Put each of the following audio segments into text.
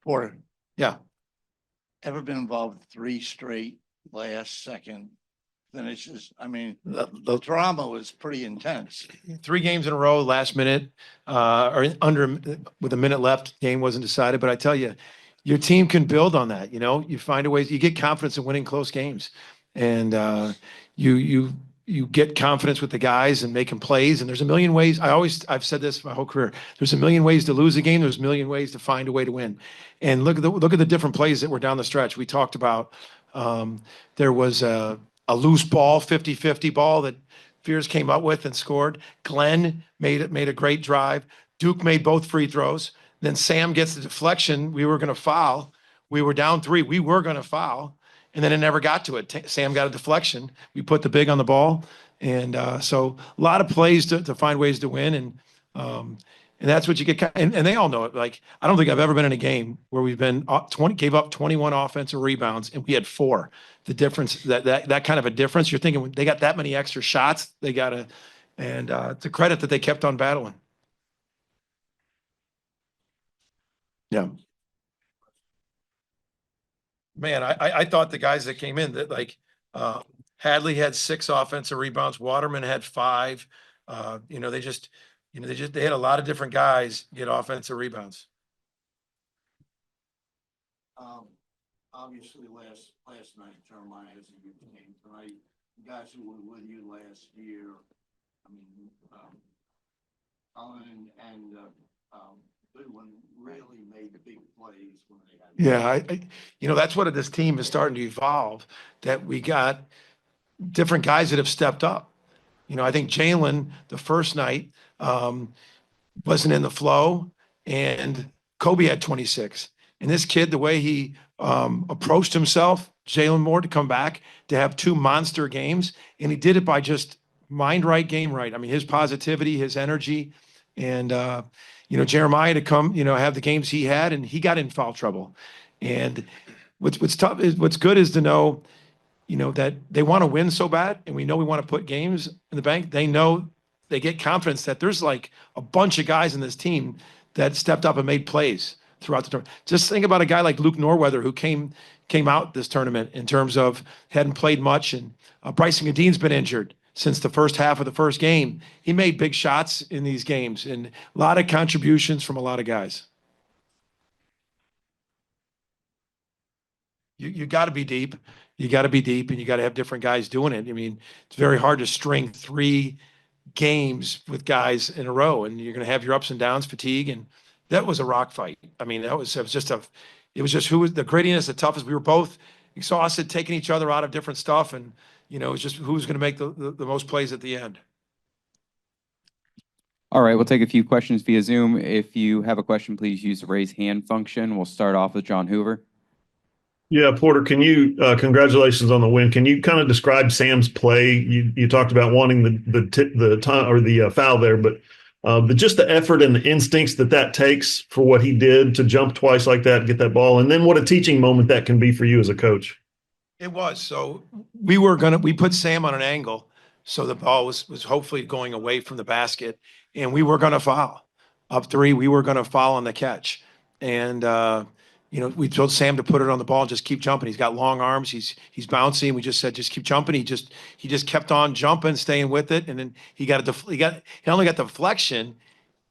Porter, Yeah. ever been involved with 3 straight last second finishes? I mean, the drama was pretty intense. 3 games in a row, last minute, or under with a minute left, game wasn't decided. But I tell you, your team can build on that. You know, you find a way, you get confidence in winning close games, and you get confidence with the guys and making plays. And there's a million ways. I've said this my whole career. There's a million ways to lose a game. There's a million ways to find a way to win. And look at the different plays that were down the stretch. We talked about there was a loose ball, 50-50 ball that Fears came up with and scored. Glenn made a great drive. Duke made both free throws. Then Sam gets the deflection. We were going to foul. We were down 3. We were going to foul. And then it never got to it. Sam got a deflection. We put the big on the ball. And so a lot of plays to find ways to win. And that's what you get. And they all know it. Like, I don't think I've ever been in a game where we've been gave up 21 offensive rebounds and we had 4. The difference, that kind of a difference, you're thinking they got that many extra shots. They got to, and it's a credit that they kept on battling. Yeah. Man, I thought the guys that came in that Hadley had 6 offensive rebounds. Waterman had 5. They had a lot of different guys get offensive rebounds. Obviously, last night, Jeremiah has a good game tonight. The guys who were with you last year, I mean, Colin and Goodwin really made big plays when they had. Yeah, that's what this team is starting to evolve. That we got different guys that have stepped up. I think Jalen the first night wasn't in the flow, and Kobe had 26. And this kid, the way he approached himself, Jalen Moore, to come back to have 2 monster games, and he did it by just mind right, game right. I mean, his positivity, his energy, and Jeremiah to come, have the games he had, and he got in foul trouble. And what's tough is what's good is to know, that they want to win so bad, and we know we want to put games in the bank. They know they get confidence that there's like a bunch of guys in this team that stepped up and made plays throughout the tournament. Just think about a guy like Luke Norweather, who came out this tournament in terms of hadn't played much, and Bryson Gadine's been injured since the first half of the first game. He made big shots in these games, and a lot of contributions from a lot of guys. You got to be deep. You got to be deep, and you got to have different guys doing it. I mean, it's very hard to string 3 games with guys in a row, and you're going to have your ups and downs, fatigue, and that was a rock fight. I mean, it was just who was the grittiness, the toughest. We were both exhausted, taking each other out of different stuff, and it was just who was going to make the most plays at the end. All right, we'll take a few questions via Zoom. If you have a question, please use the raise hand function. We'll start off with John Hoover. Yeah, Porter, can you congratulations on the win. Can you kind of describe Sam's play? You talked about wanting the time or the foul there, but just the effort and the instincts that takes for what he did to jump twice like that, get that ball, and then what a teaching moment that can be for you as a coach. It was. So we put Sam on an angle, so the ball was hopefully going away from the basket, and we were going to foul. Up 3, we were going to foul on the catch, and we told Sam to put it on the ball and just keep jumping. He's got long arms. He's bouncy. We just said, just keep jumping. He just kept on jumping, staying with it. And then he only got the deflection.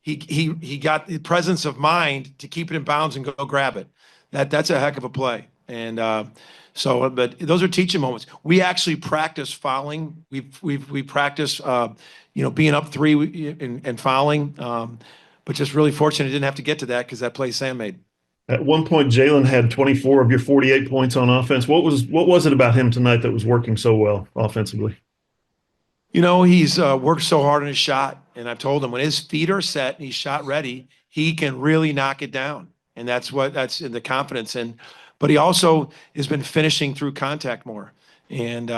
He got the presence of mind to keep it in bounds and go grab it. That's a heck of a play. And but those are teaching moments. We actually practice fouling. We practice being up 3 and fouling. But just really fortunate didn't have to get to that because that play Sam made. At one point, Jalen had 24 of your 48 points on offense. What was it about him tonight that was working so well offensively? He's worked so hard on his shot, and I've told him when his feet are set and he's shot ready, he can really knock it down, and that's in the confidence. But he also has been finishing through contact more, and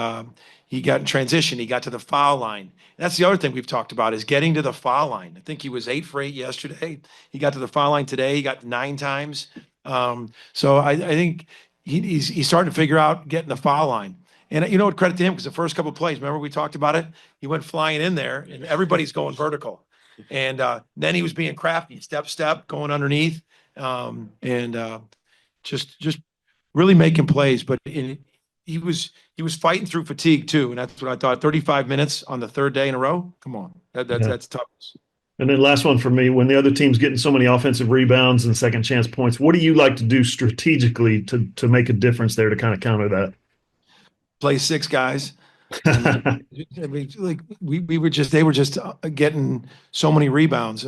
he got in transition. He got to the foul line. That's the other thing we've talked about is getting to the foul line. I think he was 8 for 8 yesterday. He got to the foul line today. He got 9 times. So I think he's starting to figure out getting the foul line. And credit to him because the first couple of plays, remember we talked about it? He went flying in there, and everybody's going vertical. And then he was being crafty, step, going underneath. just really making plays. But he was fighting through fatigue too, and that's what I thought. 35 minutes on the third day in a row. Come on, that's tough. And then last one for me, when the other team's getting so many offensive rebounds and second chance points, what do you like to do strategically to make a difference there to kind of counter that? Play 6 guys. I mean, like they were just getting so many rebounds.